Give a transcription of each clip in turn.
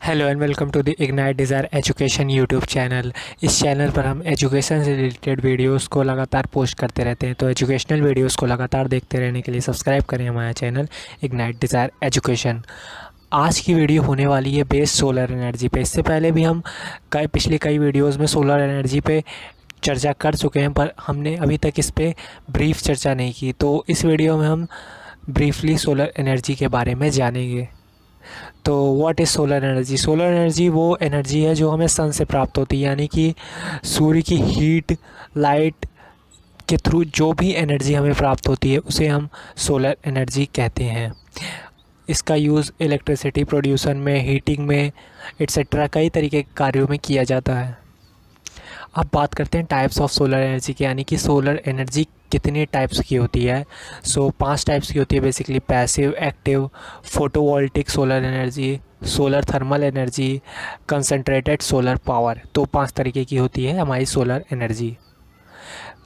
Hello and welcome to the ignite desire education YouTube channel. इस channel पर हम education से रिलेटेड वीडियोस को लगातार पोस्ट करते रहते हैं, तो एजुकेशनल वीडियोस को लगातार देखते रहने के लिए सब्सक्राइब करें हमारा चैनल इग्नाइट डिज़ायर एजुकेशन। आज की वीडियो होने वाली है बेस्ड सोलर एनर्जी पे। इससे पहले भी हम पिछले कई वीडियोज़ में सोलर एनर्जी पे चर्चा कर चुके हैं, पर हमने अभी तक इस पर ब्रीफ चर्चा नहीं की। तो इस वीडियो में हम ब्रीफली सोलर एनर्जी के बारे में जानेंगे। तो what is solar energy? Solar energy वो एनर्जी है जो हमें सन से प्राप्त होती है, यानी कि सूर्य की हीट लाइट के थ्रू जो भी एनर्जी हमें प्राप्त होती है उसे हम सोलर एनर्जी कहते हैं। इसका यूज़ इलेक्ट्रिसिटी प्रोड्यूसन में, हीटिंग में एट्सेट्रा कई तरीके के कार्यों में किया जाता है। अब बात करते हैं टाइप्स ऑफ सोलर एनर्जी की, यानी कि सोलर एनर्जी कितने टाइप्स की होती है। 5 टाइप्स की होती है basically: passive, active, photovoltaic solar energy, solar thermal energy, concentrated solar power. तो 5 तरीके की होती है हमारी सोलर एनर्जी।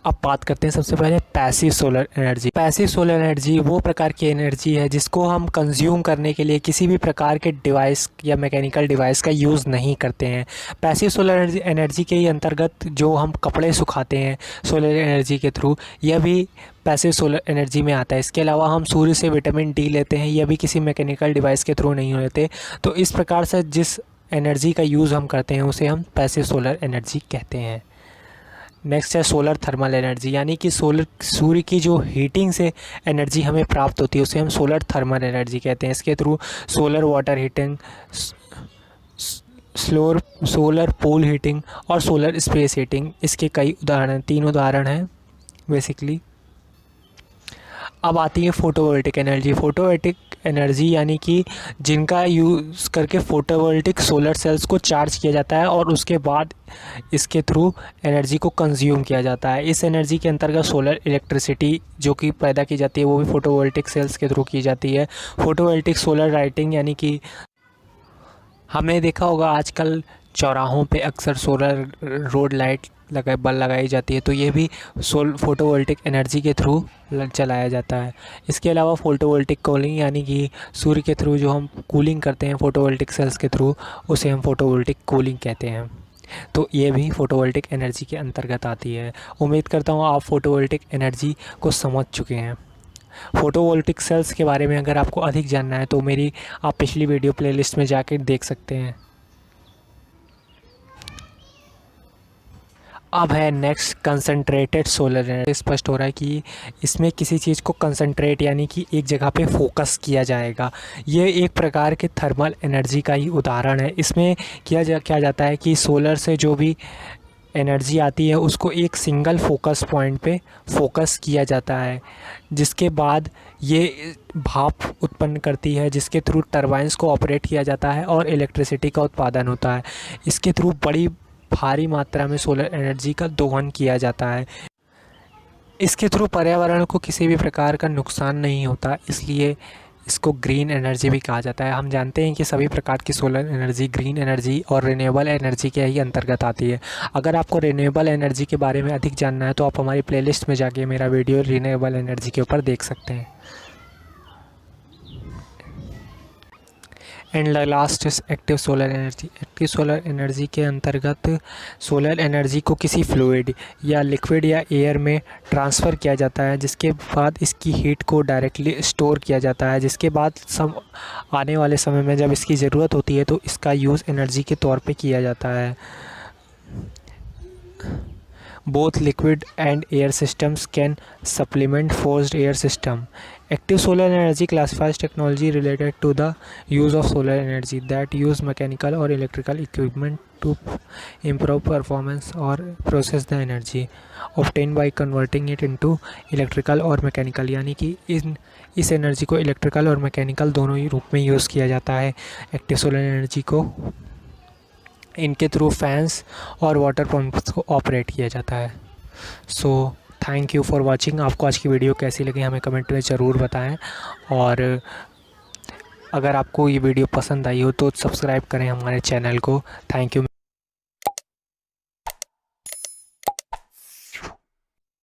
अब बात करते हैं सबसे पहले passive solar energy. Passive solar energy वो प्रकार की एनर्जी है जिसको हम कंज्यूम करने के लिए किसी भी प्रकार के डिवाइस या मैकेनिकल डिवाइस का यूज़ नहीं करते हैं। पैसिव सोलर एनर्जी के ही अंतर्गत जो हम कपड़े सुखाते हैं सोलर एनर्जी के थ्रू, यह भी पैसिव सोलर एनर्जी में आता है। इसके अलावा हम सूर्य से विटामिन डी लेते हैं, यह भी किसी मैकेनिकल डिवाइस के थ्रू नहीं लेते। तो इस प्रकार से जिस एनर्जी का यूज़ हम करते हैं उसे हम पैसिव सोलर एनर्जी कहते हैं। नेक्स्ट है सोलर थर्मल एनर्जी, यानी कि सूर्य की जो हीटिंग से एनर्जी हमें प्राप्त होती है उसे हम सोलर थर्मल एनर्जी कहते हैं। इसके through solar water heating, solar pool heating और सोलर स्पेस हीटिंग, इसके कई उदाहरण, 3 उदाहरण हैं बेसिकली। अब आती है फोटोवोल्टिक एनर्जी। फोटोवोल्टिक एनर्जी यानी कि जिनका यूज़ करके फोटोवोल्टिक सोलर सेल्स को चार्ज किया जाता है और उसके बाद इसके थ्रू एनर्जी को कंज्यूम किया जाता है। इस एनर्जी के अंतर्गत सोलर इलेक्ट्रिसिटी जो कि पैदा की जाती है वो भी फोटोवोल्टिक सेल्स के थ्रू की जाती है। फोटोवोल्टिक सोलर लाइटिंग, यानी कि हमने देखा होगा आजकल चौराहों पे अक्सर सोलर रोड लाइट लगाई जाती है, तो ये भी फोटोवोल्टिक एनर्जी के थ्रू चलाया जाता है। इसके अलावा फोटोवोल्टिक कूलिंग, यानी कि सूर्य के थ्रू जो हम कूलिंग करते हैं फोटोवोल्टिक सेल्स के थ्रू, उसे हम फोटोवोल्टिक कूलिंग कहते हैं। तो ये भी फोटोवोल्टिक एनर्जी के अंतर्गत आती है। उम्मीद करता हूँ आप फोटोवोल्टिक एनर्जी को समझ चुके हैं। फोटोवोल्टिक सेल्स के बारे में अगर आपको अधिक जानना है तो मेरी आप पिछली वीडियो प्लेलिस्ट में जाकर देख सकते हैं। अब है नेक्स्ट कंसंट्रेटेड सोलर एनर्जी। स्पष्ट हो रहा है कि इसमें किसी चीज़ को कंसंट्रेट यानी कि एक जगह पे फोकस किया जाएगा। ये एक प्रकार के थर्मल एनर्जी का ही उदाहरण है। इसमें क्या जाता है कि सोलर से जो भी एनर्जी आती है उसको एक सिंगल फोकस पॉइंट पे फोकस किया जाता है, जिसके बाद ये भाप उत्पन्न करती है जिसके थ्रू टरबाइंस को ऑपरेट किया जाता है और इलेक्ट्रिसिटी का उत्पादन होता है। इसके थ्रू बड़ी भारी मात्रा में सोलर एनर्जी का दोहन किया जाता है। इसके थ्रू पर्यावरण को किसी भी प्रकार का नुकसान नहीं होता, इसलिए इसको ग्रीन एनर्जी भी कहा जाता है। हम जानते हैं कि सभी प्रकार की सोलर एनर्जी ग्रीन एनर्जी और रिन्यूएबल एनर्जी के ही अंतर्गत आती है। अगर आपको रिन्यूएबल एनर्जी के बारे में अधिक जानना है तो आप हमारी प्लेलिस्ट में जाके मेरा वीडियो रिन्यूएबल एनर्जी के ऊपर देख सकते हैं। And last is active solar energy. Active solar energy के अंतर्गत सोलर एनर्जी को किसी फ्लूइड या लिक्विड या एयर में ट्रांसफ़र किया जाता है, जिसके बाद इसकी हीट को डायरेक्टली स्टोर किया जाता है, जिसके बाद आने वाले समय में जब इसकी ज़रूरत होती है तो इसका यूज़ एनर्जी के तौर पे किया जाता है। Both liquid and air systems can supplement forced air system. Active solar energy classifies technology related to the use of solar energy that use mechanical or electrical equipment to improve performance or process the energy obtained by converting it into electrical or mechanical, यानी कि इस energy को electrical और mechanical दोनों ही रूप में use किया जाता है। एक्टिव सोलर एनर्जी को इनके थ्रू फैंस और वाटर पंप्स को ऑपरेट किया जाता है। So thank you for watching. आपको आज की वीडियो कैसी लगी हमें कमेंट में ज़रूर बताएं, और अगर आपको ये वीडियो पसंद आई हो तो सब्सक्राइब करें हमारे चैनल को। Thank you.